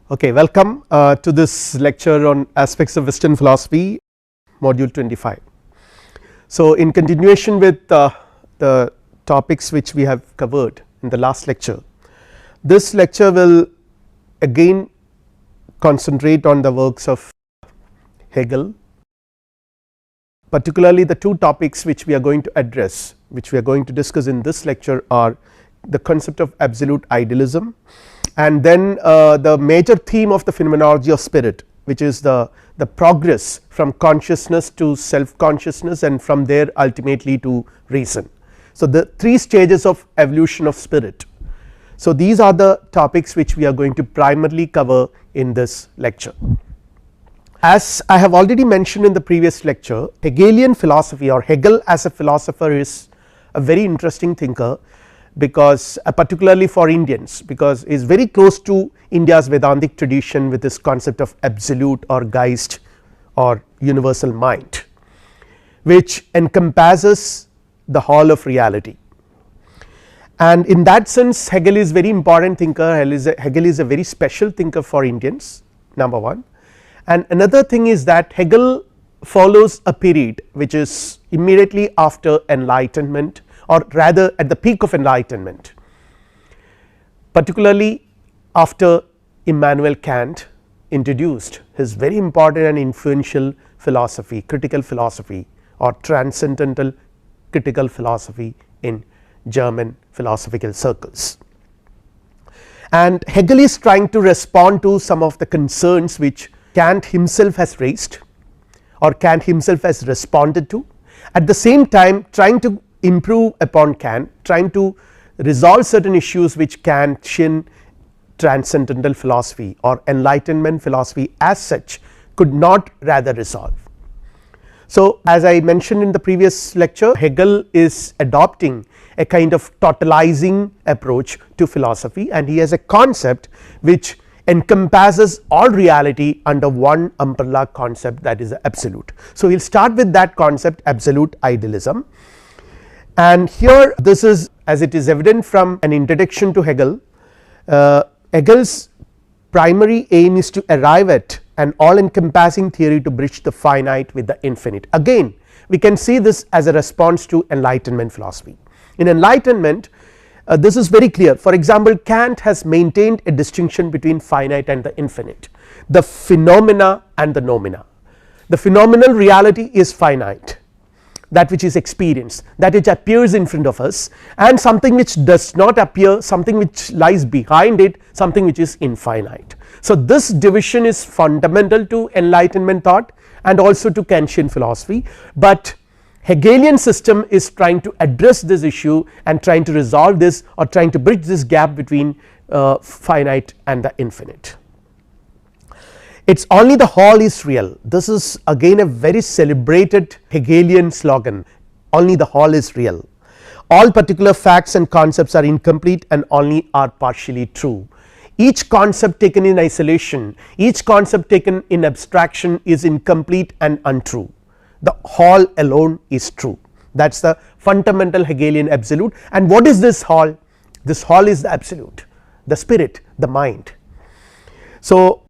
Okay, welcome to this lecture on aspects of Western philosophy, module 25. So, in continuation with the topics which we have covered in the last lecture, this lecture will again concentrate on the works of Hegel, particularly the two topics which we are going to address, which we are going to discuss in this lecture, are the concept of absolute idealism, and then the major theme of the phenomenology of spirit, which is the progress from consciousness to self consciousness and from there ultimately to reason. So, the three stages of evolution of spirit. So, these are the topics which we are going to primarily cover in this lecture. As I have already mentioned in the previous lecture, Hegelian philosophy or Hegel as a philosopher is a very interesting thinker, because particularly for Indians, because is very close to India's Vedantic tradition with this concept of absolute or Geist or universal mind, which encompasses the whole of reality. And in that sense Hegel is very important thinker. Hegel is a very special thinker for Indians, number one. And another thing is that Hegel follows a period which is immediately after enlightenment, or rather at the peak of enlightenment, particularly after Immanuel Kant introduced his very important and influential philosophy, critical philosophy or transcendental critical philosophy in German philosophical circles. And Hegel is trying to respond to some of the concerns which Kant himself has raised or Kant himself has responded to, at the same time trying to improve upon Kant, trying to resolve certain issues which Kantian transcendental philosophy or enlightenment philosophy as such could not rather resolve. So, as I mentioned in the previous lecture, Hegel is adopting a kind of totalizing approach to philosophy, and he has a concept which encompasses all reality under one umbrella concept, that is absolute. So, we will start with that concept, absolute idealism. And here this is, as it is evident from an introduction to Hegel, Hegel's primary aim is to arrive at an all encompassing theory to bridge the finite with the infinite. Again we can see this as a response to enlightenment philosophy. In enlightenment this is very clear. For example, Kant has maintained a distinction between finite and the infinite, the phenomena and the noumena. The phenomenal reality is finite, that which is experienced, that which appears in front of us, and something which does not appear, something which lies behind it, something which is infinite. So, this division is fundamental to enlightenment thought and also to Kantian philosophy, but Hegelian system is trying to address this issue and trying to resolve this or trying to bridge this gap between finite and the infinite. It is only the whole is real. This is again a very celebrated Hegelian slogan, only the whole is real. All particular facts and concepts are incomplete and only are partially true. Each concept taken in isolation, each concept taken in abstraction is incomplete and untrue. The whole alone is true. That is the fundamental Hegelian absolute. And what is this whole? This whole is the absolute, the spirit, the mind. So,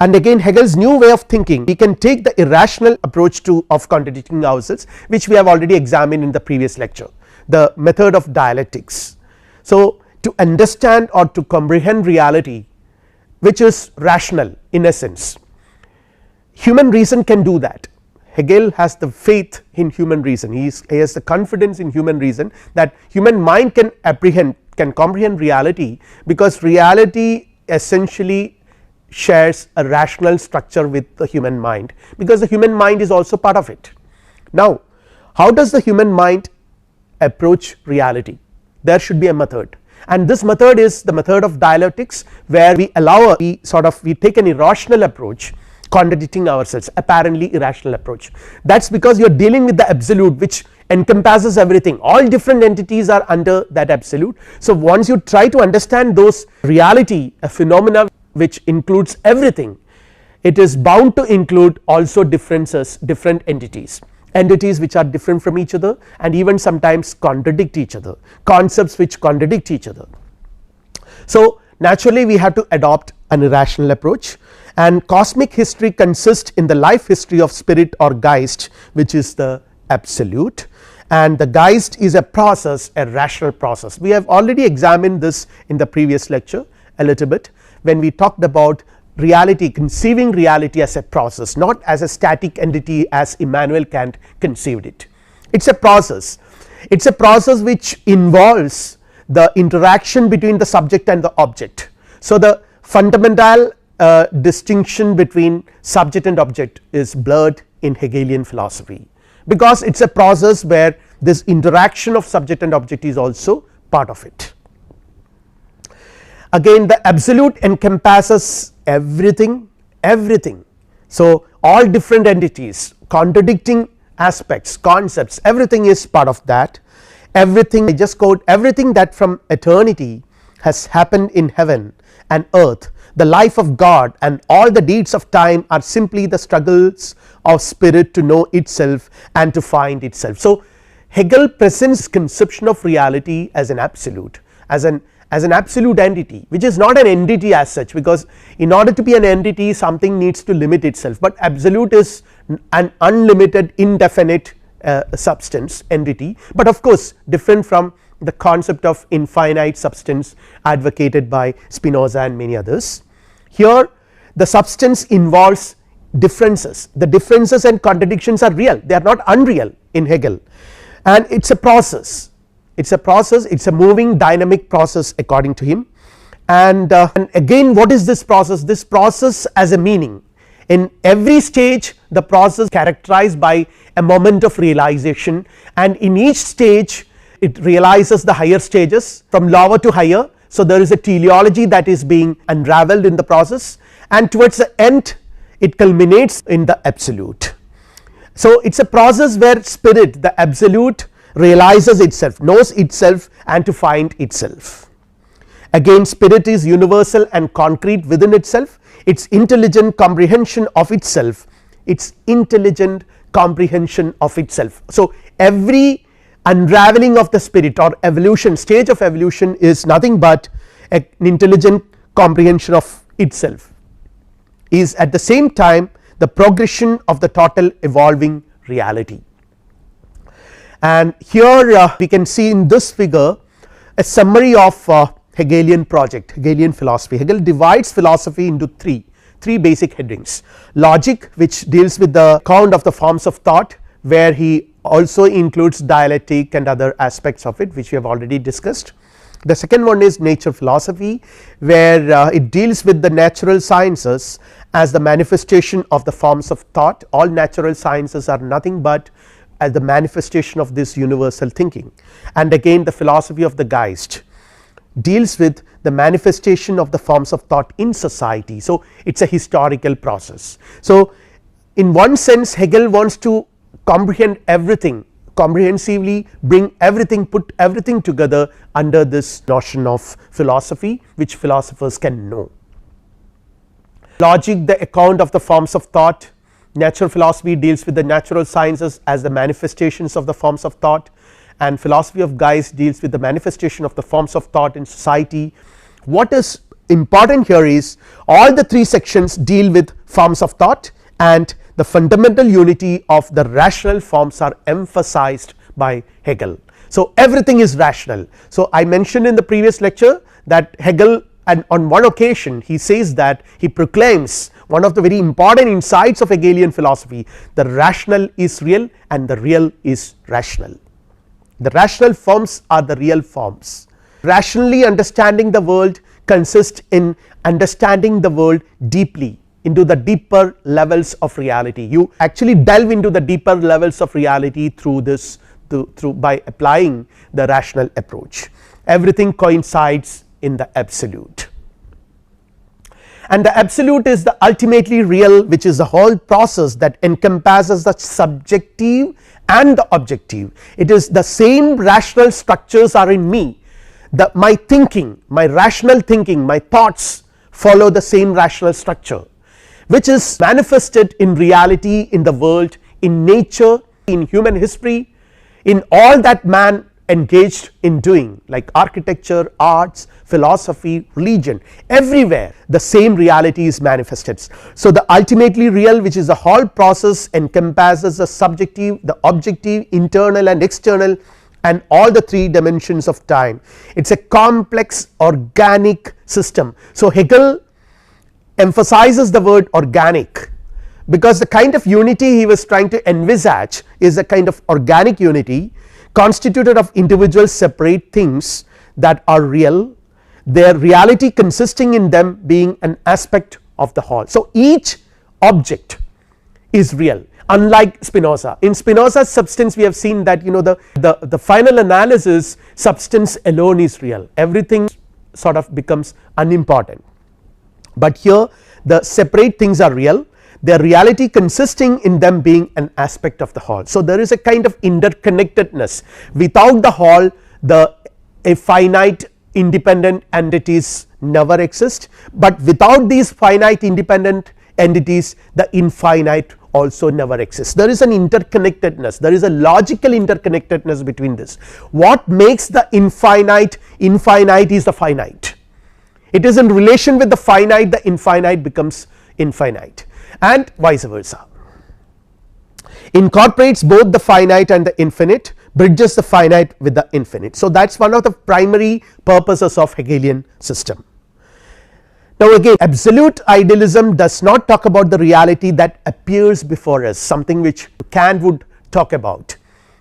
and again Hegel's new way of thinking, we can take the irrational approach to of contradicting ourselves, which we have already examined in the previous lecture, the method of dialectics. So, to understand or to comprehend reality which is rational in essence, human reason can do that. Hegel has the faith in human reason, he has the confidence in human reason that human mind can comprehend reality, because reality essentially shares a rational structure with the human mind, because the human mind is also part of it. Now, how does the human mind approach reality? There should be a method, and this method is the method of dialectics, where we take an irrational approach, contradicting ourselves, apparently irrational approach. That is because you are dealing with the absolute which encompasses everything, all different entities are under that absolute. So, once you try to understand those reality, a phenomena which includes everything, it is bound to include also differences, different entities which are different from each other and even sometimes contradict each other, concepts which contradict each other. So, naturally we have to adopt an irrational approach, and cosmic history consists in the life history of spirit or Geist, which is the absolute, and the Geist is a process, a rational process. We have already examined this in the previous lecture a little bit when we talked about reality, conceiving reality as a process, not as a static entity as Immanuel Kant conceived it. It is a process, it is a process which involves the interaction between the subject and the object. So, the fundamental distinction between subject and object is blurred in Hegelian philosophy, because it is a process where this interaction of subject and object is also part of it. Again, the absolute encompasses everything. So, all different entities, contradicting aspects, concepts, everything is part of that. Everything, I just quote, everything that from eternity has happened in heaven and earth, the life of God and all the deeds of time are simply the struggles of spirit to know itself and to find itself. So, Hegel presents conception of reality as an absolute, as an absolute entity, which is not an entity as such, because in order to be an entity something needs to limit itself, but absolute is an unlimited indefinite substance entity, but of course different from the concept of infinite substance advocated by Spinoza and many others. Here the substance involves differences, the differences and contradictions are real, they are not unreal in Hegel, and it is a process, it is a process, it is a moving dynamic process according to him. And again, what is this process? This process as a meaning, in every stage the process characterized by a moment of realization, and in each stage it realizes the higher stages from lower to higher. So, there is a teleology that is being unraveled in the process, and towards the end it culminates in the absolute. So, it is a process where spirit, the absolute, realizes itself, knows itself and to find itself. Again, spirit is universal and concrete within itself, its intelligent comprehension of itself, its intelligent comprehension of itself. So, every unraveling of the spirit or evolution, stage of evolution, is nothing but an intelligent comprehension of itself, is at the same time the progression of the total evolving reality. And here we can see in this figure a summary of Hegelian project, Hegelian philosophy. Hegel divides philosophy into three basic headings: logic, which deals with the account of the forms of thought, where he also includes dialectic and other aspects of it, which we have already discussed. The second one is nature philosophy, where it deals with the natural sciences as the manifestation of the forms of thought. All natural sciences are nothing but as the manifestation of this universal thinking. And again, the philosophy of the Geist deals with the manifestation of the forms of thought in society. So, it is a historical process. So, in one sense Hegel wants to comprehend everything, comprehensively bring everything, put everything together under this notion of philosophy, which philosophers can know. Logic, the account of the forms of thought. Natural philosophy deals with the natural sciences as the manifestations of the forms of thought, and philosophy of Geist deals with the manifestation of the forms of thought in society. What is important here is all the three sections deal with forms of thought, and the fundamental unity of the rational forms are emphasized by Hegel. So, everything is rational. So, I mentioned in the previous lecture that Hegel, and on one occasion he says that he proclaims one of the very important insights of Hegelian philosophy: the rational is real and the real is rational. The rational forms are the real forms. Rationally understanding the world consists in understanding the world deeply, into the deeper levels of reality. You actually delve into the deeper levels of reality through this, through by applying the rational approach. Everything coincides in the absolute, and the absolute is the ultimately real, which is the whole process that encompasses the subjective and the objective. It is the same rational structures are in me, my thinking, my rational thinking, my thoughts follow the same rational structure, which is manifested in reality, in the world, in nature, in human history, in all that man engaged in doing, like architecture, arts, philosophy, religion, everywhere the same reality is manifested. So the ultimately real, which is the whole process, encompasses the subjective, the objective, internal and external, and all the three dimensions of time. It is a complex organic system. So Hegel emphasizes the word organic, because the kind of unity he was trying to envisage is a kind of organic unity constituted of individual separate things that are real, their reality consisting in them being an aspect of the whole. So each object is real, unlike Spinoza. In Spinoza's substance we have seen that the final analysis, substance alone is real, everything sort of becomes unimportant, but here the separate things are real, their reality consisting in them being an aspect of the whole. So there is a kind of interconnectedness. Without the whole, a finite independent entities never exist, but without these finite independent entities the infinite also never exists. There is an interconnectedness, there is a logical interconnectedness between this. What makes the infinite infinite is the finite. It is in relation with the finite the infinite becomes infinite, and vice versa. Incorporates both the finite and the infinite, bridges the finite with the infinite. So that is one of the primary purposes of Hegelian system. Now again, absolute idealism does not talk about the reality that appears before us, something which Kant would talk about,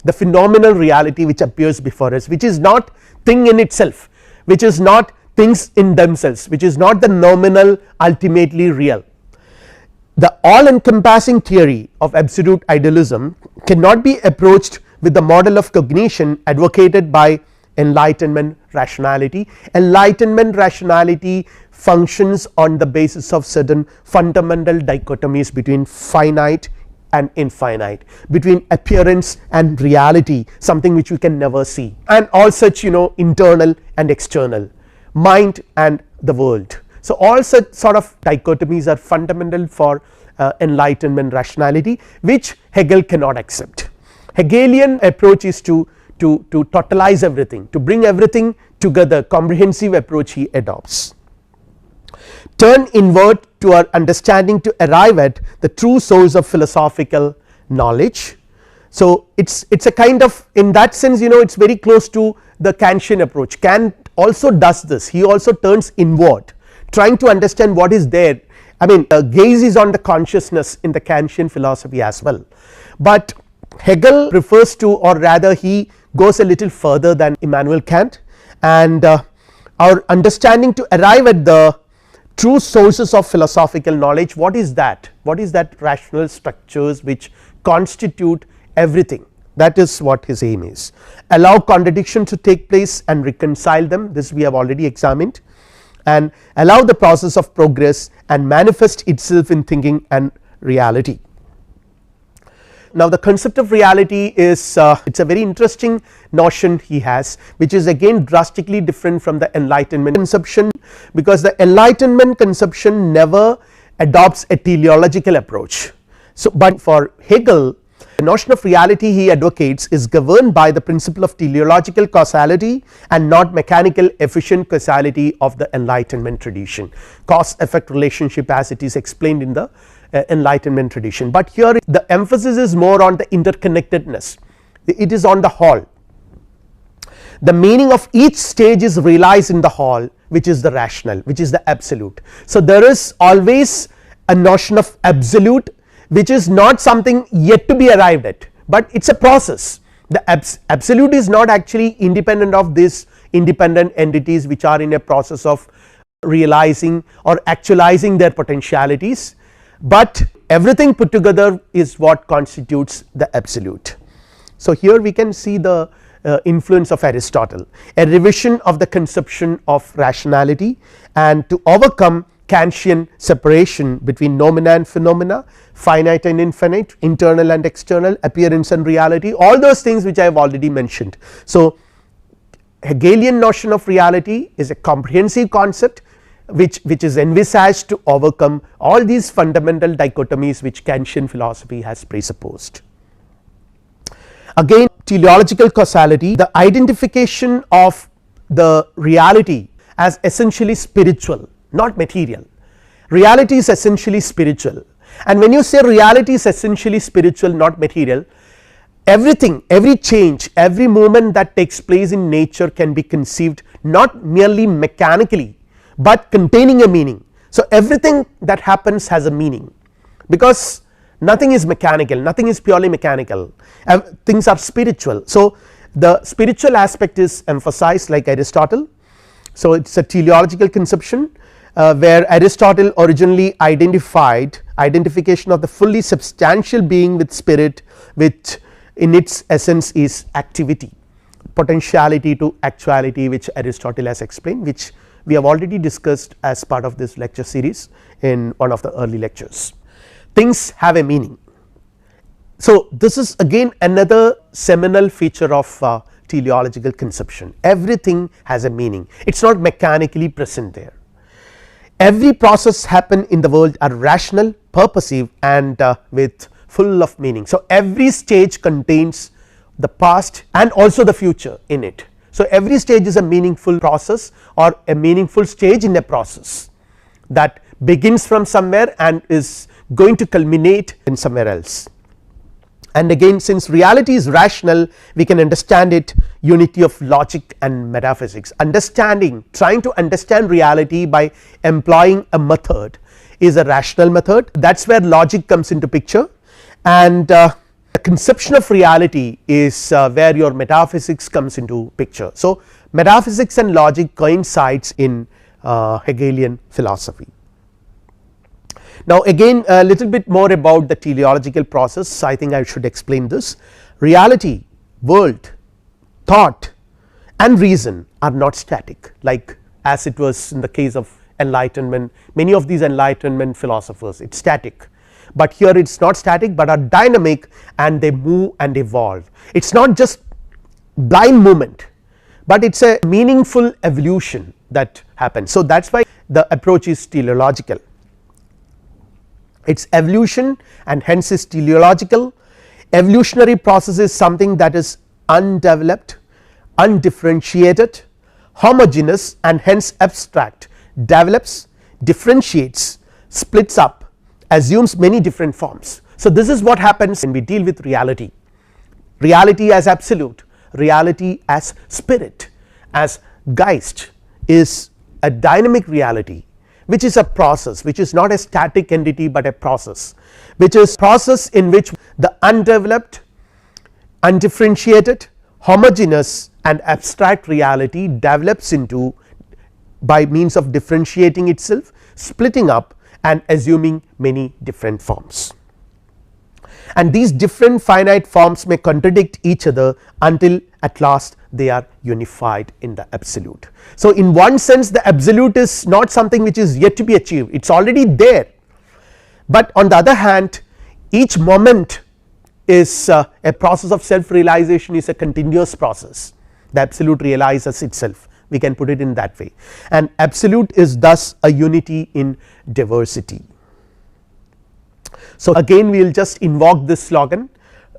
the phenomenal reality which appears before us, which is not thing in itself, which is not things in themselves, which is not the nominal ultimately real. The all encompassing theory of absolute idealism cannot be approached with the model of cognition advocated by enlightenment rationality. Enlightenment rationality functions on the basis of certain fundamental dichotomies between finite and infinite, between appearance and reality, something which we can never see, and all such internal and external, mind and the world. So all such sort of dichotomies are fundamental for enlightenment rationality, which Hegel cannot accept. Hegelian approach is to totalize everything, to bring everything together, comprehensive approach he adopts. Turn inward to our understanding to arrive at the true source of philosophical knowledge. So it's a kind of, in that sense it's very close to the Kantian approach. Kant also does this, he also turns inward, trying to understand what is there. I mean, gaze is on the consciousness in the Kantian philosophy as well, but Hegel refers to, or rather he goes a little further than Immanuel Kant, and our understanding to arrive at the true sources of philosophical knowledge. What is that? What is that rational structures which constitute everything? That is what his aim is. Allow contradiction to take place and reconcile them, this we have already examined, and allow the process of progress and manifest itself in thinking and reality. Now the concept of reality is it's a very interesting notion he has, which is again drastically different from the enlightenment conception, because the enlightenment conception never adopts a teleological approach. So but for Hegel, the notion of reality he advocates is governed by the principle of teleological causality and not mechanical efficient causality of the enlightenment tradition, cause effect relationship as it is explained in the enlightenment tradition, but here the emphasis is more on the interconnectedness, it is on the whole. The meaning of each stage is realized in the whole, which is the rational, which is the absolute. So there is always a notion of absolute which is not something yet to be arrived at, but it is a process. The absolute is not actually independent of these independent entities which are in a process of realizing or actualizing their potentialities, but everything put together is what constitutes the absolute. So here we can see the influence of Aristotle, a revision of the conception of rationality, and to overcome Kantian separation between noumena and phenomena, finite and infinite, internal and external, appearance and reality, all those things which I have already mentioned. So Hegelian notion of reality is a comprehensive concept which is envisaged to overcome all these fundamental dichotomies which Kantian philosophy has presupposed. Again, teleological causality, the identification of the reality as essentially spiritual, not material. Reality is essentially spiritual, and when you say reality is essentially spiritual, not material, everything, every change, every movement that takes place in nature can be conceived not merely mechanically, but containing a meaning. So, everything that happens has a meaning, because nothing is mechanical, nothing is purely mechanical, things are spiritual. So, the spiritual aspect is emphasized like Aristotle. So, it is a teleological conception where Aristotle originally identification of the fully substantial being with spirit, which in its essence is activity, potentiality to actuality, which Aristotle has explained, which we have already discussed as part of this lecture series in one of the early lectures. Things have a meaning. So, this is again another seminal feature of teleological conception. Everything has a meaning, it is not mechanically present there. Every process happen in the world are rational, purposive, and with full of meaning. So, every stage contains the past and also the future in it. So, every stage is a meaningful process or a meaningful stage in a process that begins from somewhere and is going to culminate in somewhere else. And again, since reality is rational, we can understand it unity of logic and metaphysics. Understanding, trying to understand reality by employing a method is a rational method, that is where logic comes into picture, and the conception of reality is where your metaphysics comes into picture. So, metaphysics and logic coincides in Hegelian philosophy. Now, again a little bit more about the teleological process. I think I should explain this. Reality, world, thought and reason are not static, like as it was in the case of enlightenment. Many of these enlightenment philosophers, it is static, but here it is not static, but are dynamic and they move and evolve. It is not just blind movement, but it is a meaningful evolution that happens. So, that is why the approach is teleological. Its evolution and hence is teleological. Evolutionary process is something that is undeveloped, undifferentiated, homogeneous and hence abstract, develops, differentiates, splits up, assumes many different forms. So, this is what happens when we deal with reality. Reality as absolute, reality as spirit, as Geist is a dynamic reality, which is a process, which is not a static entity, but a process, which is process in which the undeveloped, undifferentiated, homogeneous and abstract reality develops into by means of differentiating itself, splitting up and assuming many different forms. And these different finite forms may contradict each other until at last they are unified in the absolute. So, in one sense the absolute is not something which is yet to be achieved, it is already there, but on the other hand each moment is a process of self realization, is a continuous process. The absolute realizes itself, we can put it in that way, and absolute is thus a unity in diversity. So, again we will just invoke this slogan,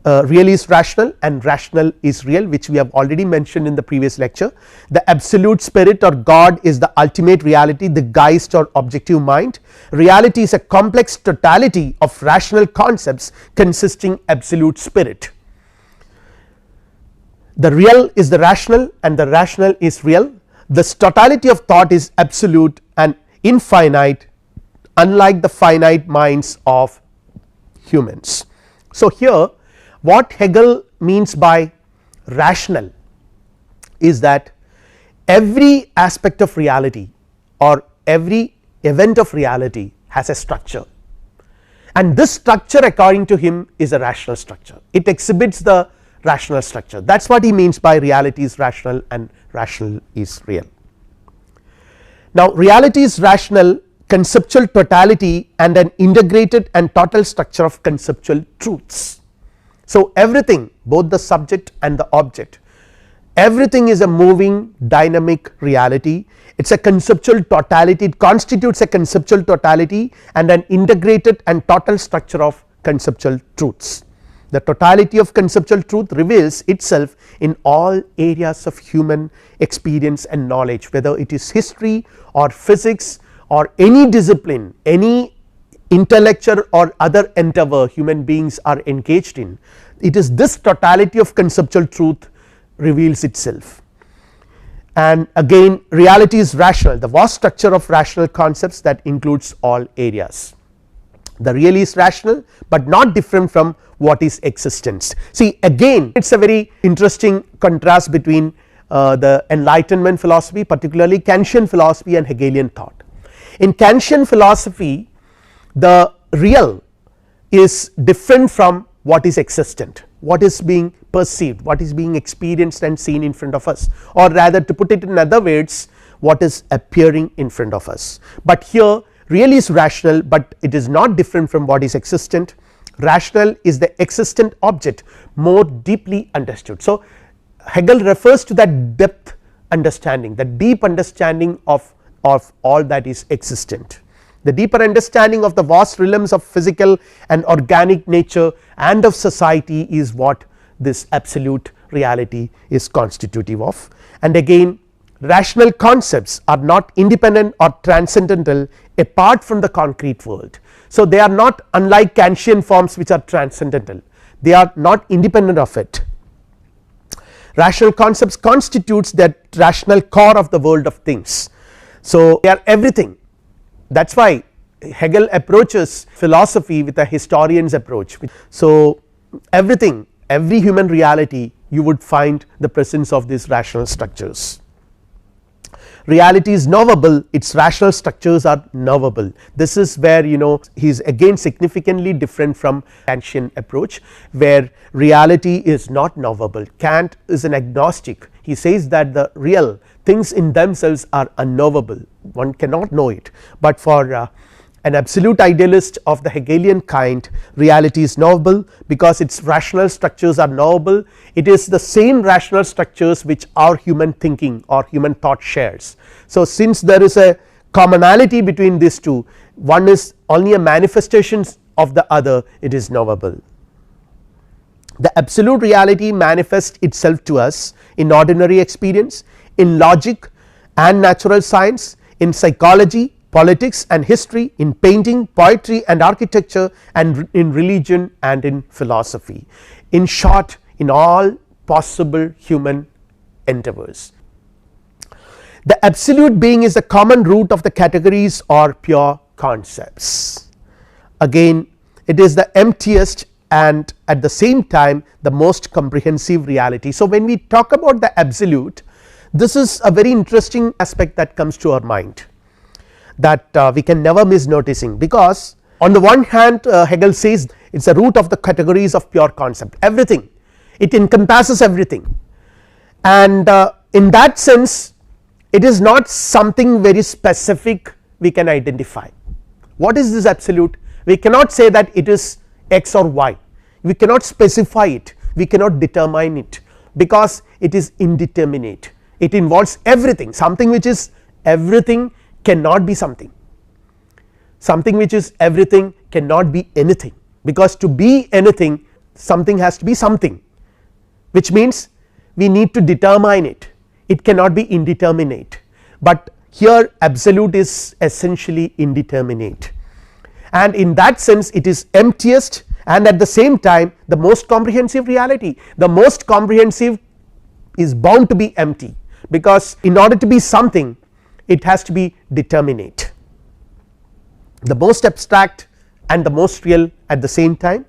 real is rational and rational is real, which we have already mentioned in the previous lecture. The absolute spirit or God is the ultimate reality, the Geist or objective mind. Reality is a complex totality of rational concepts consisting absolute spirit. The real is the rational and the rational is real. This totality of thought is absolute and infinite, unlike the finite minds of humans. So, here what Hegel means by rational is that every aspect of reality or every event of reality has a structure, and this structure according to him is a rational structure, it exhibits the rational structure. That is what he means by reality is rational and rational is real. Now, reality is rational, conceptual totality and an integrated and total structure of conceptual truths. So, everything, both the subject and the object, everything is a moving dynamic reality, it is a conceptual totality, it constitutes a conceptual totality and an integrated and total structure of conceptual truths. The totality of conceptual truth reveals itself in all areas of human experience and knowledge, whether it is history or physics or any discipline, any intellectual or other endeavor human beings are engaged in. It is this totality of conceptual truth reveals itself. And again, reality is rational, the vast structure of rational concepts that includes all areas. The real is rational, but not different from what is existence. See, again it is a very interesting contrast between the Enlightenment philosophy, particularly Kantian philosophy and Hegelian thought. In Kantian philosophy, the real is different from what is existent, what is being perceived, what is being experienced and seen in front of us, or rather to put it in other words, what is appearing in front of us. But here real is rational, but it is not different from what is existent. Rational is the existent object more deeply understood. So, Hegel refers to that depth understanding, the deep understanding of all that is existent. The deeper understanding of the vast realms of physical and organic nature and of society is what this absolute reality is constitutive of. And again, rational concepts are not independent or transcendental apart from the concrete world. So, they are not unlike Kantian forms which are transcendental, they are not independent of it. Rational concepts constitutes that rational core of the world of things. So, they are everything. That is why Hegel approaches philosophy with a historian's approach. So, everything, every human reality, you would find the presence of these rational structures. Reality is knowable, its rational structures are knowable. This is where he is again significantly different from Kantian approach, where reality is not knowable. Kant is an agnostic, he says that the real things in themselves are unknowable, one cannot know it, but for an absolute idealist of the Hegelian kind, reality is knowable because its rational structures are knowable. It is the same rational structures which our human thinking or human thought shares. So, since there is a commonality between these two, one is only a manifestation of the other, it is knowable. The absolute reality manifests itself to us in ordinary experience, in logic and natural science, in psychology, politics and history, in painting, poetry and architecture, and in religion and in philosophy. In short, in all possible human endeavors. The absolute being is the common root of the categories or pure concepts. Again, it is the emptiest and at the same time the most comprehensive reality. So, when we talk about the absolute, this is a very interesting aspect that comes to our mind, that we can never miss noticing, because on the one hand Hegel says it is a root of the categories of pure concept, everything, it encompasses everything, and in that sense it is not something very specific we can identify. What is this absolute? We cannot say that it is x or y, we cannot specify it, we cannot determine it, because it is indeterminate, it involves everything. Something which is everything cannot be something, something which is everything cannot be anything, because to be anything something has to be something, which means we need to determine it, it cannot be indeterminate, but here absolute is essentially indeterminate, and in that sense it is emptiest and at the same time the most comprehensive reality. The most comprehensive is bound to be empty, because in order to be something it has to be determinate. The most abstract and the most real at the same time,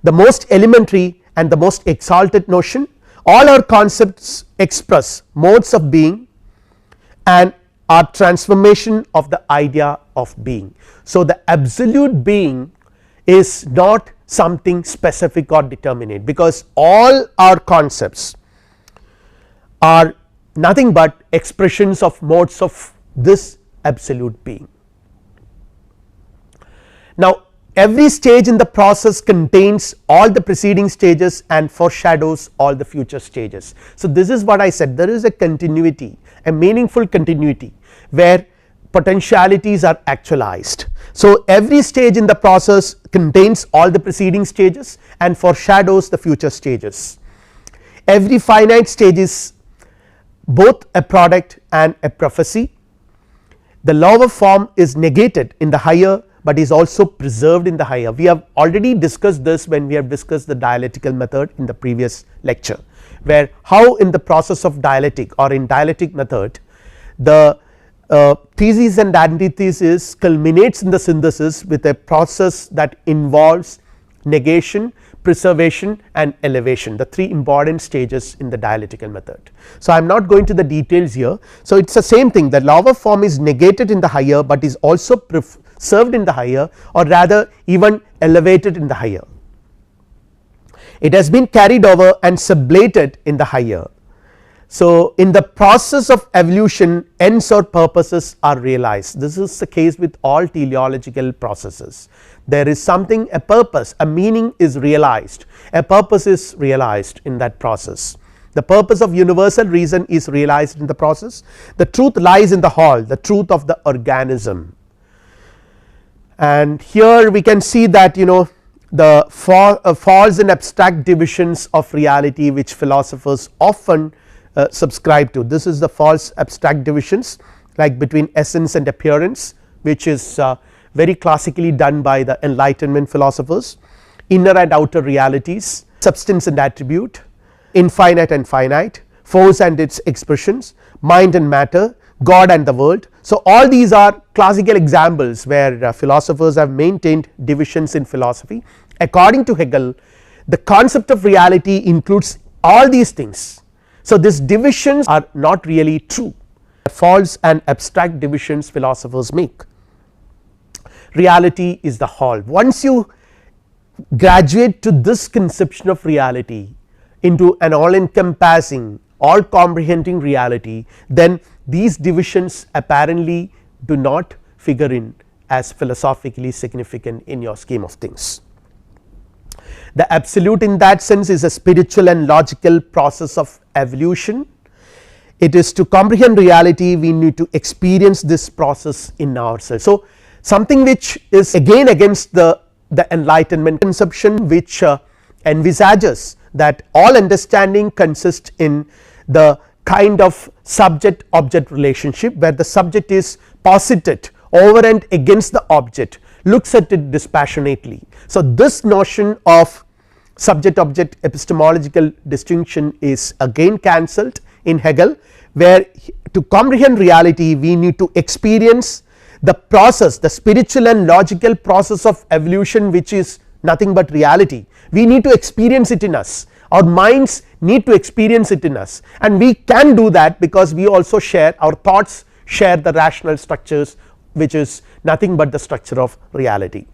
the most elementary and the most exalted notion, all our concepts express modes of being and are transformation of the idea of being. So, the absolute being is not something specific or determinate, because all our concepts are nothing but expressions of modes of this absolute being. Now, every stage in the process contains all the preceding stages and foreshadows all the future stages. So, this is what I said, there is a continuity, a meaningful continuity where potentialities are actualized. So, every stage in the process contains all the preceding stages and foreshadows the future stages. Every finite stage is both a product and a prophecy. The lower form is negated in the higher, but is also preserved in the higher. We have already discussed this when we have discussed the dialectical method in the previous lecture, where how in the process of dialectic or in dialectic method the thesis and antithesis culminates in the synthesis with a process that involves negation, preservation and elevation, the three important stages in the dialectical method. So, I am not going to the details here. So, it is the same thing, the lower form is negated in the higher, but is also preserved in the higher, or rather even elevated in the higher. It has been carried over and sublated in the higher. So, in the process of evolution, ends or purposes are realized. This is the case with all teleological processes. There is something, a purpose, a meaning is realized, a purpose is realized in that process. The purpose of universal reason is realized in the process. The truth lies in the whole, the truth of the organism. And here we can see that the false and abstract divisions of reality which philosophers often subscribe to. This is the false abstract divisions like between essence and appearance, which is very classically done by the enlightenment philosophers, inner and outer realities, substance and attribute, infinite and finite, force and its expressions, mind and matter, God and the world. So, all these are classical examples where philosophers have maintained divisions in philosophy. According to Hegel, the concept of reality includes all these things. So, these divisions are not really true, false and abstract divisions philosophers make. Reality is the whole. Once you graduate to this conception of reality into an all encompassing, all comprehending reality, then these divisions apparently do not figure in as philosophically significant in your scheme of things. The absolute in that sense is a spiritual and logical process of evolution. It is to comprehend reality we need to experience this process in ourselves. So, something which is again against the enlightenment conception, which envisages that all understanding consists in the kind of subject object relationship where the subject is posited over and against the object, looks at it dispassionately. So, this notion of subject object epistemological distinction is again cancelled in Hegel, where to comprehend reality we need to experience the process, the spiritual and logical process of evolution, which is nothing but reality. We need to experience it in us, our minds need to experience it in us, and we can do that because we also share, our thoughts share the rational structures, which is nothing but the structure of reality.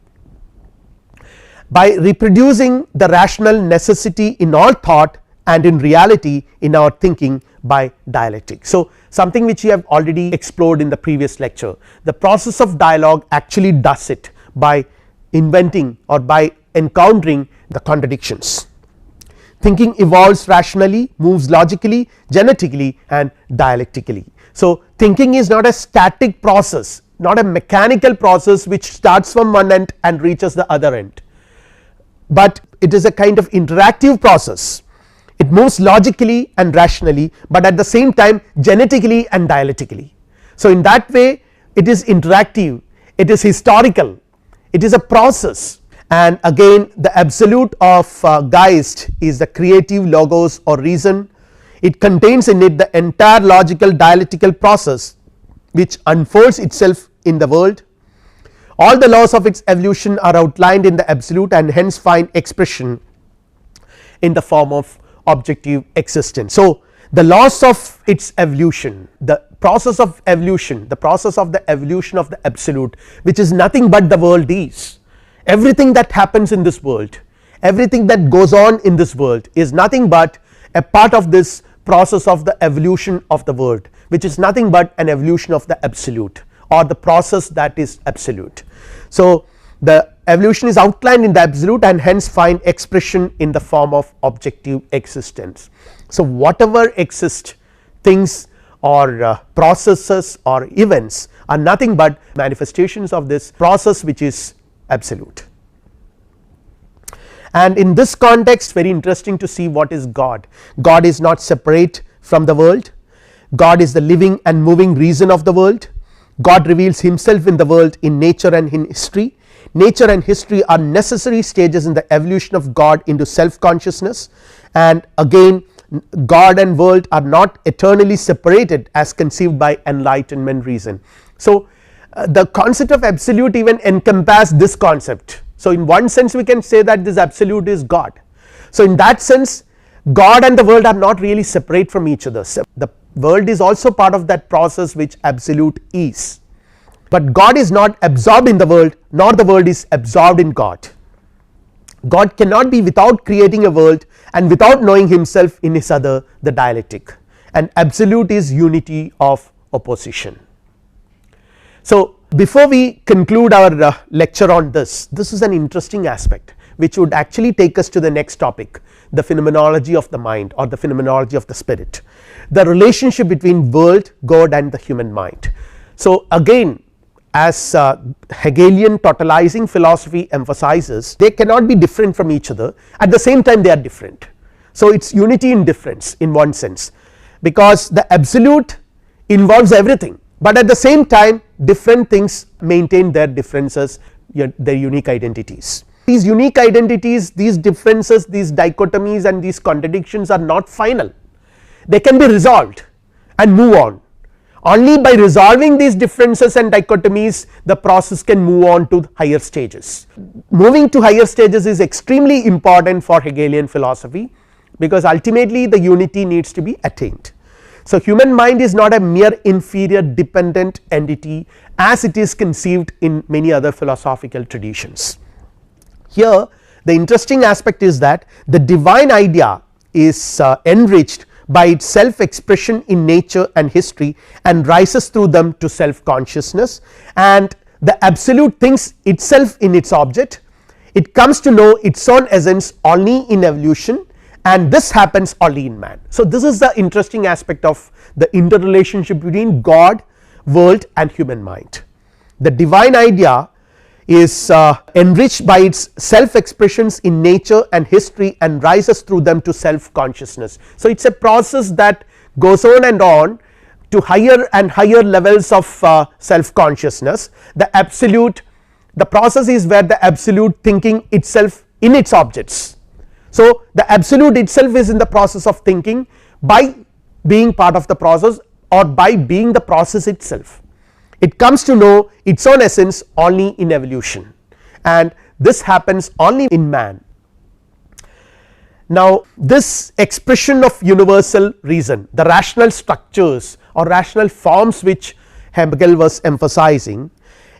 By reproducing the rational necessity in all thought and in reality in our thinking by dialectic. So, something which we have already explored in the previous lecture, the process of dialogue actually does it by inventing or by encountering the contradictions. Thinking evolves rationally, moves logically, genetically and dialectically. So, thinking is not a static process, not a mechanical process which starts from one end and reaches the other end, but it is a kind of interactive process. It moves logically and rationally, but at the same time genetically and dialectically. So, in that way it is interactive, it is historical, it is a process. And again the absolute of Geist is the creative logos or reason. It contains in it the entire logical dialectical process which unfolds itself in the world. All the laws of its evolution are outlined in the absolute and hence find expression in the form of objective existence. So, the laws of its evolution, the process of evolution, the process of the evolution of the absolute, which is nothing but the world is. Everything that happens in this world, everything that goes on in this world is nothing but a part of this process of the evolution of the world, which is nothing but an evolution of the absolute or the process that is absolute. So, the evolution is outlined in the absolute and hence find expression in the form of objective existence. So, whatever exists, things or processes or events are nothing but manifestations of this process which is absolute. And in this context, very interesting to see what is God. God is not separate from the world. God is the living and moving reason of the world. God reveals himself in the world in nature and in history. Nature and history are necessary stages in the evolution of God into self consciousness, and again God and world are not eternally separated as conceived by enlightenment reason. So the concept of absolute even encompasses this concept. So in one sense we can say that this absolute is God. So in that sense God and the world are not really separate from each other. So the world is also part of that process which absolute is, but God is not absorbed in the world, nor the world is absorbed in God. God cannot be without creating a world and without knowing himself in his other, the dialectic, and absolute is unity of opposition. So before we conclude our lecture on this is an interesting aspect which would actually take us to the next topic, the phenomenology of the mind or the phenomenology of the spirit, the relationship between world, God and the human mind. So again, as Hegelian totalizing philosophy emphasizes, they cannot be different from each other, at the same time they are different. So it is unity in difference in one sense, because the absolute involves everything, but at the same time different things maintain their differences, their unique identities. These unique identities, these differences, these dichotomies and these contradictions are not final, they can be resolved and move on. Only by resolving these differences and dichotomies the process can move on to higher stages. Moving to higher stages is extremely important for Hegelian philosophy, because ultimately the unity needs to be attained. So human mind is not a mere inferior dependent entity as it is conceived in many other philosophical traditions. Here the interesting aspect is that the divine idea is enriched by its self expression in nature and history and rises through them to self consciousness, and the absolute thinks itself in its object. It comes to know its own essence only in evolution, and this happens only in man. So this is the interesting aspect of the interrelationship between God, world and human mind. The divine idea is enriched by its self expressions in nature and history and rises through them to self consciousness. So it is a process that goes on and on to higher and higher levels of self consciousness. The absolute, the process is where the absolute thinking itself in its objects. So the absolute itself is in the process of thinking by being part of the process or by being the process itself. It comes to know its own essence only in evolution, and this happens only in man. Now this expression of universal reason, the rational structures or rational forms which Hegel was emphasizing,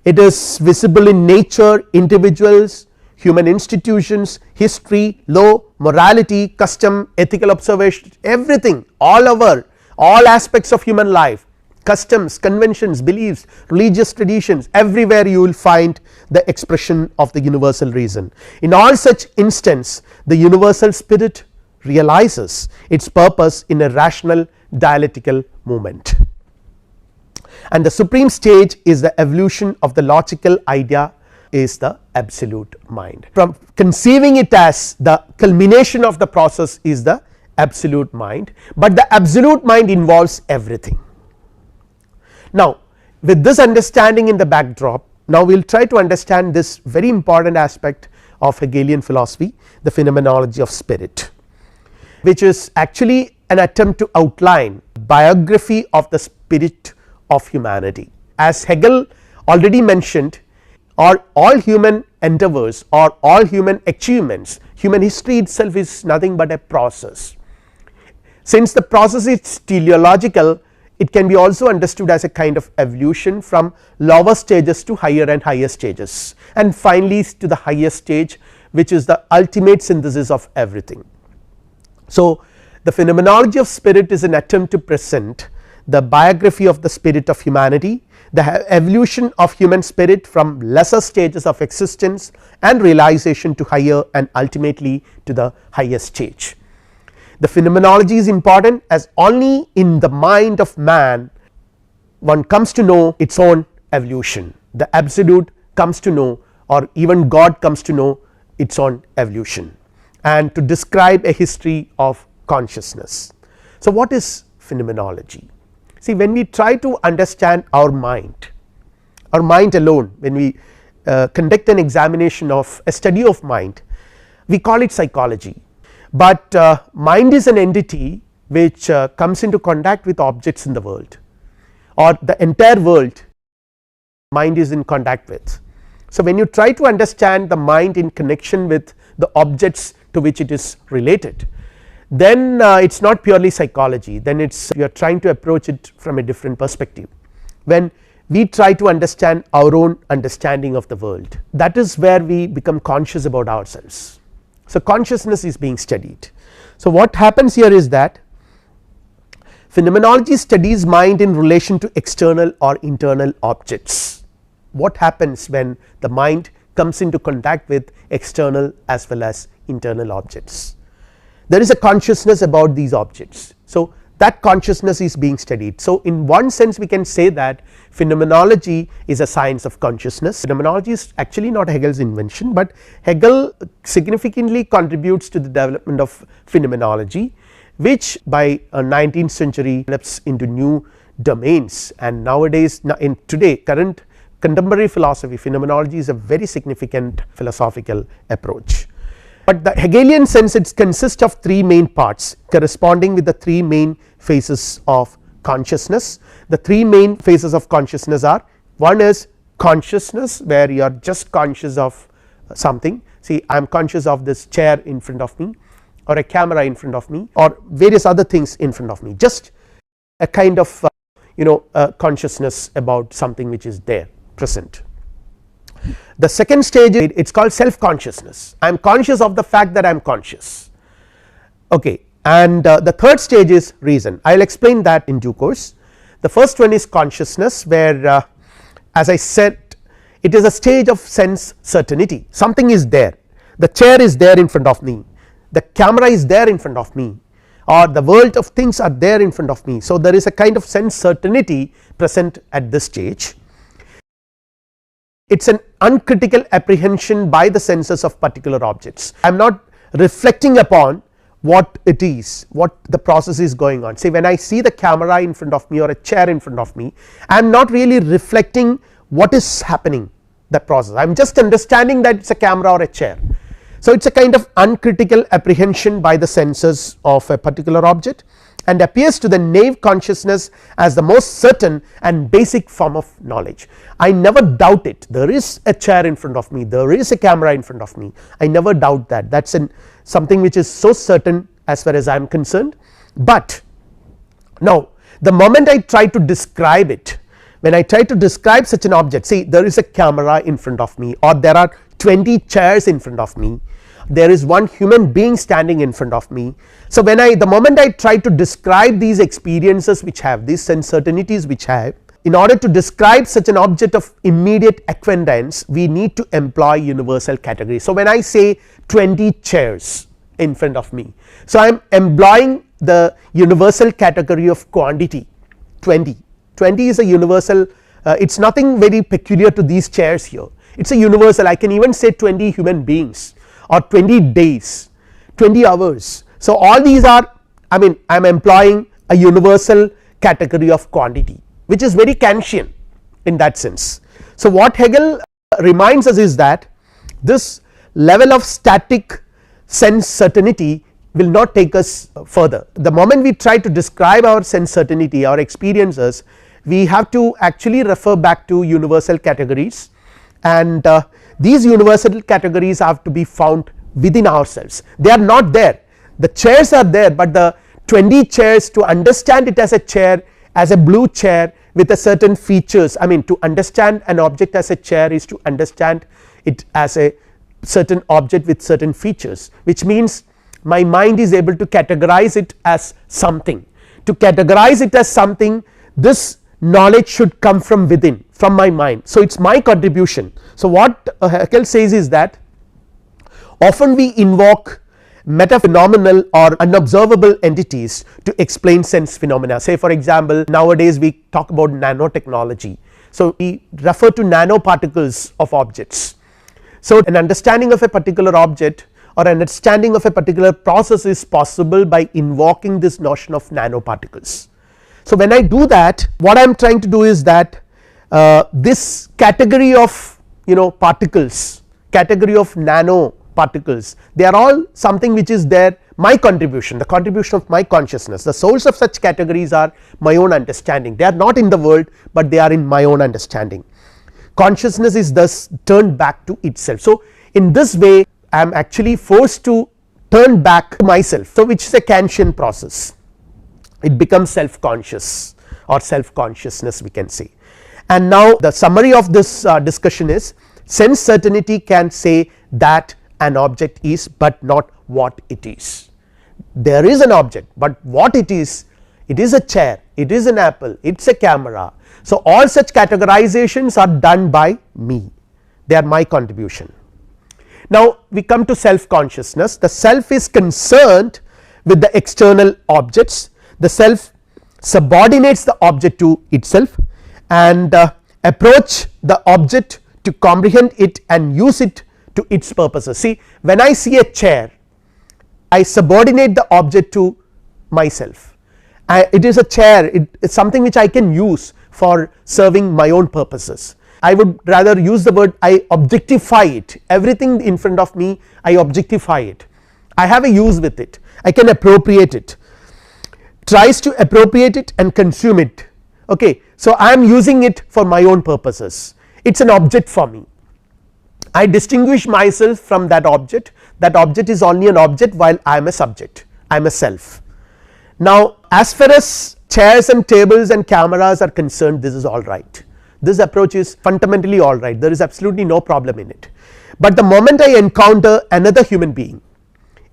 it is visible in nature, individuals, human institutions, history, law, morality, custom, ethical observation, everything, all over, all aspects of human life, customs, conventions, beliefs, religious traditions, everywhere you will find the expression of the universal reason. In all such instance the universal spirit realizes its purpose in a rational dialectical movement, and the supreme stage is the evolution of the logical idea is the absolute mind. From conceiving it as the culmination of the process is the absolute mind, but the absolute mind involves everything. Now with this understanding in the backdrop, now we will try to understand this very important aspect of Hegelian philosophy, the phenomenology of spirit, which is actually an attempt to outline biography of the spirit of humanity. As Hegel already mentioned, all human endeavors or all human achievements, human history itself is nothing but a process. Since the process is teleological, it can be also understood as a kind of evolution from lower stages to higher and higher stages, and finally to the highest stage, which is the ultimate synthesis of everything. So the phenomenology of spirit is an attempt to present the biography of the spirit of humanity, the evolution of human spirit from lesser stages of existence and realization to higher and ultimately to the highest stage. The phenomenology is important as only in the mind of man one comes to know its own evolution, the absolute comes to know, or even God comes to know its own evolution. and to describe a history of consciousness. So, what is phenomenology? See, when we try to understand our mind alone, when we conduct an examination of a study of mind, we call it psychology, but mind is an entity which comes into contact with objects in the world, or the entire world mind is in contact with. So, when you try to understand the mind in connection with the objects to which it is related, then it is not purely psychology, then it is you are trying to approach it from a different perspective. When we try to understand our own understanding of the world, that is where we become conscious about ourselves. So, consciousness is being studied. So, what happens here is that phenomenology studies mind in relation to external or internal objects. What happens when the mind comes into contact with external as well as internal objects? There is a consciousness about these objects. So, that consciousness is being studied. So, in one sense we can say that phenomenology is a science of consciousness. Phenomenology is actually not Hegel's invention, but Hegel significantly contributes to the development of phenomenology, which by 19th century develops into new domains, and nowadays in today current contemporary philosophy, phenomenology is a very significant philosophical approach. But the Hegelian sense, it consists of three main parts corresponding with the three main phases of consciousness. The three main phases of consciousness are: one is consciousness, where you are just conscious of something. See, I am conscious of this chair in front of me, or a camera in front of me, or various other things in front of me, just a kind of consciousness about something which is there present. The second stage, it is called self consciousness. I am conscious of the fact that I am conscious, okay. And the third stage is reason. I will explain that in due course. The first one is consciousness, where as I said, it is a stage of sense certainty. Something is there, the chair is there in front of me, the camera is there in front of me, or the world of things are there in front of me. So, there is a kind of sense certainty present at this stage. It is an uncritical apprehension by the senses of particular objects. I am not reflecting upon what it is, what the process is going on. Say, when I see the camera in front of me or a chair in front of me, I am not really reflecting what is happening, the process. I am just understanding that it is a camera or a chair. So, it is a kind of uncritical apprehension by the senses of a particular object, and appears to the naive consciousness as the most certain and basic form of knowledge. I never doubt it, there is a chair in front of me, there is a camera in front of me, I never doubt that, that is something which is so certain as far as I am concerned. But now the moment I try to describe it, when I try to describe such an object, see, there is a camera in front of me, or there are 20 chairs in front of me, there is one human being standing in front of me. So, when the moment I try to describe these experiences which have these sense certainties which have, in order to describe such an object of immediate acquaintance, we need to employ universal categories. So, when I say 20 chairs in front of me, so I am employing the universal category of quantity. 20 is a universal, it is nothing very peculiar to these chairs here, it is a universal. I can even say 20 human beings, or 20 days, 20 hours. So, all these are, I mean, I am employing a universal category of quantity, which is very Kantian in that sense. So, what Hegel reminds us is that this level of static sense certainty will not take us further. The moment we try to describe our sense certainty, our experiences, we have to actually refer back to universal categories, and these universal categories have to be found within ourselves. They are not there, the chairs are there, but the 20 chairs, to understand it as a chair, as a blue chair with a certain features, I mean, to understand an object as a chair is to understand it as a certain object with certain features, which means my mind is able to categorize it as something. To categorize it as something, this knowledge should come from within, from my mind. So, it is my contribution. So, what Hegel says is that often we invoke metaphenomenal or unobservable entities to explain sense phenomena. Say, for example, nowadays we talk about nanotechnology. So, we refer to nanoparticles of objects. So, an understanding of a particular object or understanding of a particular process is possible by invoking this notion of nanoparticles. So when I do that, what I am trying to do is that this category of particles, category of nanoparticles, they are all something which is there, my contribution, the contribution of my consciousness. The source of such categories are my own understanding, they are not in the world, but they are in my own understanding. Consciousness is thus turned back to itself. So in this way I am actually forced to turn back to myself, so which is a Kantian process, it becomes self conscious or self consciousness we can say. And now the summary of this discussion is, sense certainty can say that an object is but not what it is. There is an object, but what it is a chair, it is an apple, it is a camera. So all such categorizations are done by me, they are my contribution. Now we come to self consciousness. The self is concerned with the external objects, the self subordinates the object to itself and approach the object to comprehend it and use it to its purposes. See, when I see a chair, I subordinate the object to myself. It is a chair, it is something which I can use for serving my own purposes. I would rather use the word I objectify it, everything in front of me I objectify it, I have a use with it, I can appropriate it, tries to appropriate it and consume it. Okay, so I am using it for my own purposes, it is an object for me, I distinguish myself from that object is only an object while I am a subject, I am a self. Now as far as chairs and tables and cameras are concerned, this is all right, this approach is fundamentally all right, there is absolutely no problem in it. But the moment I encounter another human being,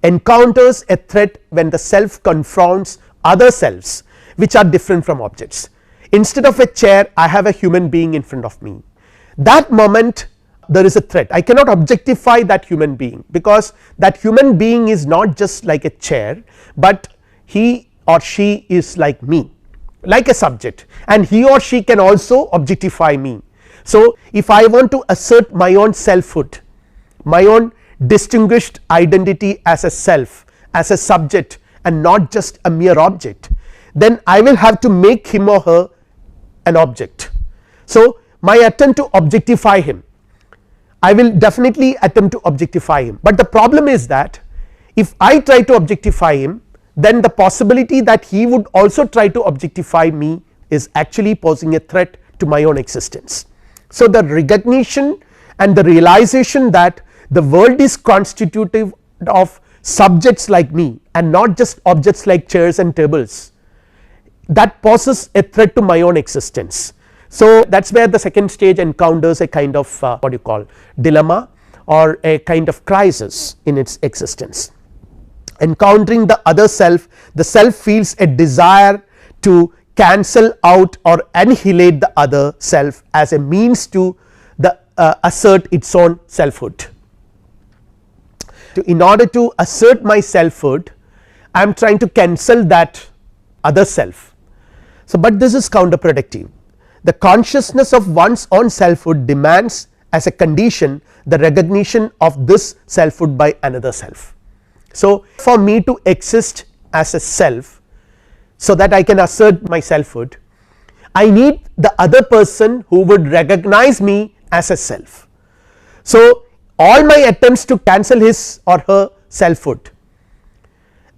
encounters a threat when the self confronts other selves which are different from objects. Instead of a chair I have a human being in front of me, that moment there is a threat, I cannot objectify that human being, because that human being is not just like a chair, but he or she is like me, like a subject, and he or she can also objectify me. So if I want to assert my own selfhood, my own distinguished identity as a self, as a subject and not just a mere object, then I will have to make him or her an object. So my attempt to objectify him, I will definitely attempt to objectify him, but the problem is that if I try to objectify him, then the possibility that he would also try to objectify me is actually posing a threat to my own existence. So the recognition and the realization that the world is constitutive of subjects like me and not just objects like chairs and tables, that poses a threat to my own existence. So that is where the second stage encounters a kind of what you call dilemma or a kind of crisis in its existence. Encountering the other self, the self feels a desire to cancel out or annihilate the other self as a means to assert its own selfhood. In order to assert my selfhood, I am trying to cancel that other self. So but this is counterproductive. The consciousness of one's own selfhood demands as a condition the recognition of this selfhood by another self. So for me to exist as a self, so that I can assert my selfhood, I need the other person who would recognize me as a self. So all my attempts to cancel his or her selfhood,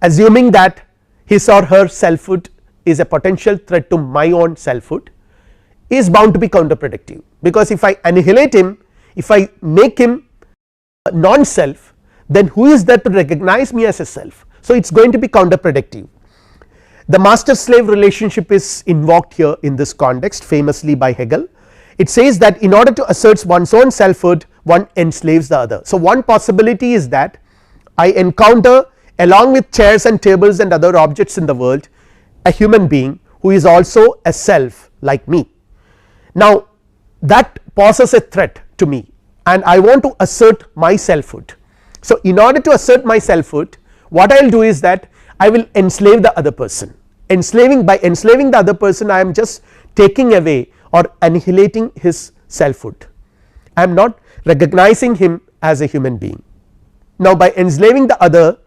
assuming that his or her selfhood is a potential threat to my own selfhood, is bound to be counterproductive, because if I annihilate him, if I make him non self, then who is there to recognize me as a self? So it is going to be counterproductive. The master slave relationship is invoked here in this context famously by Hegel. It says that in order to assert one's own selfhood, one enslaves the other. So one possibility is that I encounter, along with chairs and tables and other objects in the world, a human being who is also a self like me. Now that poses a threat to me and I want to assert my selfhood. So in order to assert my selfhood, what I will do is that I will enslave the other person. By enslaving the other person, I am just taking away or annihilating his selfhood, I am not recognizing him as a human being. Now by enslaving the other,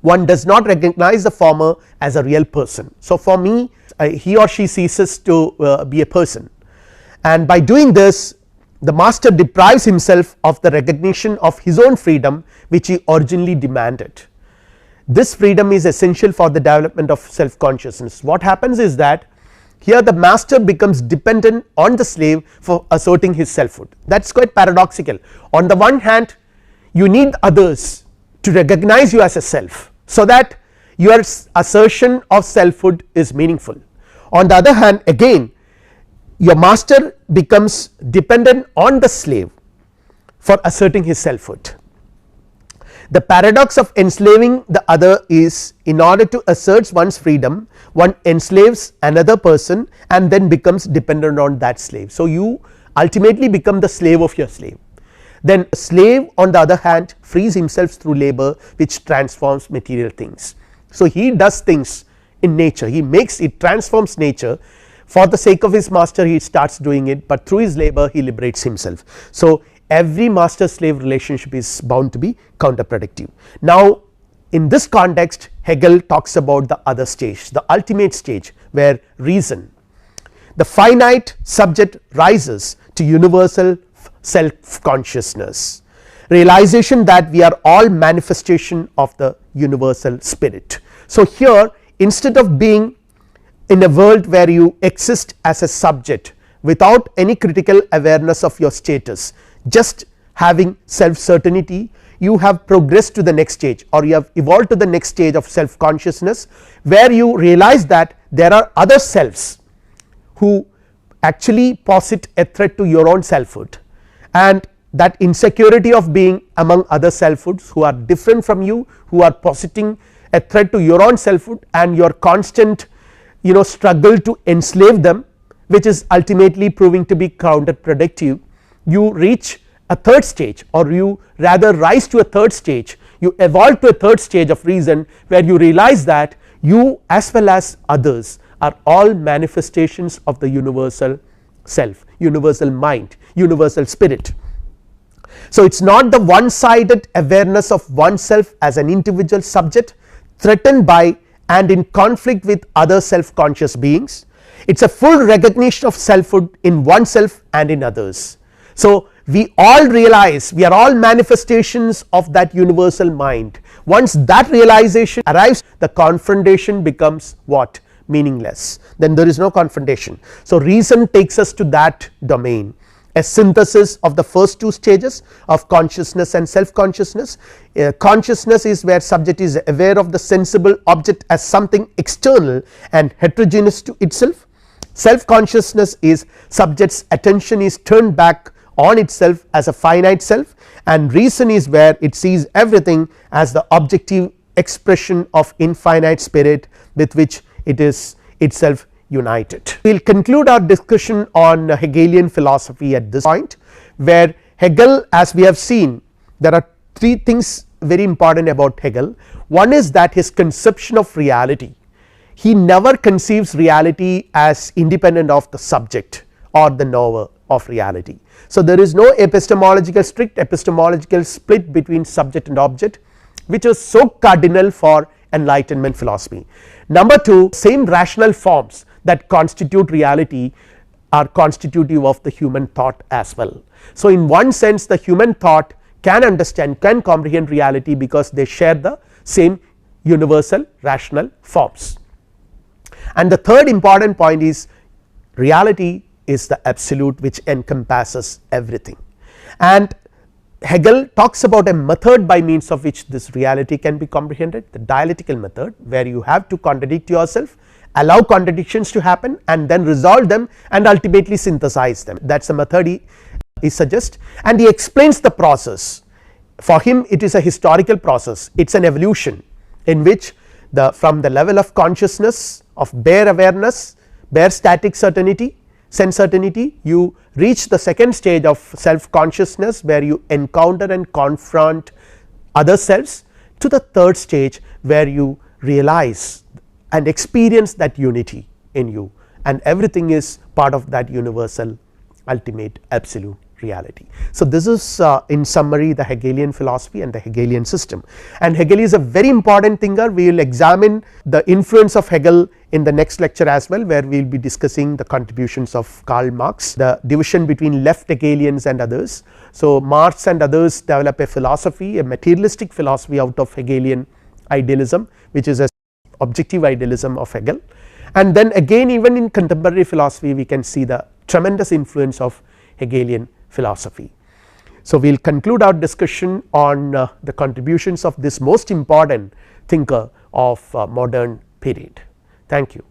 one does not recognize the former as a real person. So for me, he or she ceases to be a person, and by doing this the master deprives himself of the recognition of his own freedom which he originally demanded. This freedom is essential for the development of self consciousness. What happens is that here the master becomes dependent on the slave for asserting his selfhood. That is quite paradoxical. On the one hand, you need others to recognize you as a self, so that your assertion of selfhood is meaningful. On the other hand, again your master becomes dependent on the slave for asserting his selfhood. The paradox of enslaving the other is, in order to assert one's freedom, one enslaves another person and then becomes dependent on that slave. So you ultimately become the slave of your slave. Then a slave on the other hand frees himself through labor which transforms material things. So he does things in nature, he makes it, transforms nature. For the sake of his master he starts doing it, but through his labor he liberates himself. So every master slave relationship is bound to be counterproductive. Now in this context Hegel talks about the other stage, the ultimate stage, where reason, the finite subject, rises to universal self consciousness, realization that we are all manifestation of the universal spirit. So here, instead of being in a world where you exist as a subject without any critical awareness of your status, just having self certainty, you have progressed to the next stage, or you have evolved to the next stage of self consciousness, where you realize that there are other selves who actually posit a threat to your own selfhood, and that insecurity of being among other selfhoods who are different from you, who are positing a threat to your own selfhood, and your constant struggle to enslave them, which is ultimately proving to be counterproductive. You reach a third stage, or you rather rise to a third stage, you evolve to a third stage of reason, where you realize that you as well as others are all manifestations of the universal self, universal mind, universal spirit. So it is not the one sided awareness of oneself as an individual subject threatened by and in conflict with other self conscious beings, it is a full recognition of selfhood in oneself and in others. So we all realize we are all manifestations of that universal mind. Once that realization arrives, the confrontation becomes what? Meaningless. Then there is no confrontation. So reason takes us to that domain, a synthesis of the first two stages of consciousness and self consciousness. Consciousness is where subject is aware of the sensible object as something external and heterogeneous to itself. Self consciousness is subject's attention is turned back on itself as a finite self, and reason is where it sees everything as the objective expression of infinite spirit with which it is itself united. We will conclude our discussion on Hegelian philosophy at this point, where Hegel, as we have seen, there are three things very important about Hegel. One is that his conception of reality, he never conceives reality as independent of the subject or the knower of reality. So there is no strict epistemological split between subject and object, which is so cardinal for enlightenment philosophy. Number two, same rational forms that constitute reality are constitutive of the human thought as well. So in one sense the human thought can understand, can comprehend reality, because they share the same universal rational forms. And the third important point is reality is the absolute which encompasses everything, and Hegel talks about a method by means of which this reality can be comprehended, the dialectical method, where you have to contradict yourself, allow contradictions to happen and then resolve them and ultimately synthesize them. That is the method he suggests, and he explains the process. For him it is a historical process, it is an evolution in which from the level of consciousness of bare awareness, bare static certainty, sense certainty, you reach the second stage of self consciousness, where you encounter and confront other selves, to the third stage where you realize and experience that unity in you, and everything is part of that universal ultimate absolute reality. So, this is in summary the Hegelian philosophy and the Hegelian system, and Hegel is a very important thinker. We will examine the influence of Hegel in the next lecture as well, where we will be discussing the contributions of Karl Marx, the division between left Hegelians and others. So, Marx and others develop a philosophy, a materialistic philosophy out of Hegelian idealism, which is a objective idealism of Hegel, and then again even in contemporary philosophy we can see the tremendous influence of Hegelian philosophy. So, we will conclude our discussion on the contributions of this most important thinker of modern period. Thank you.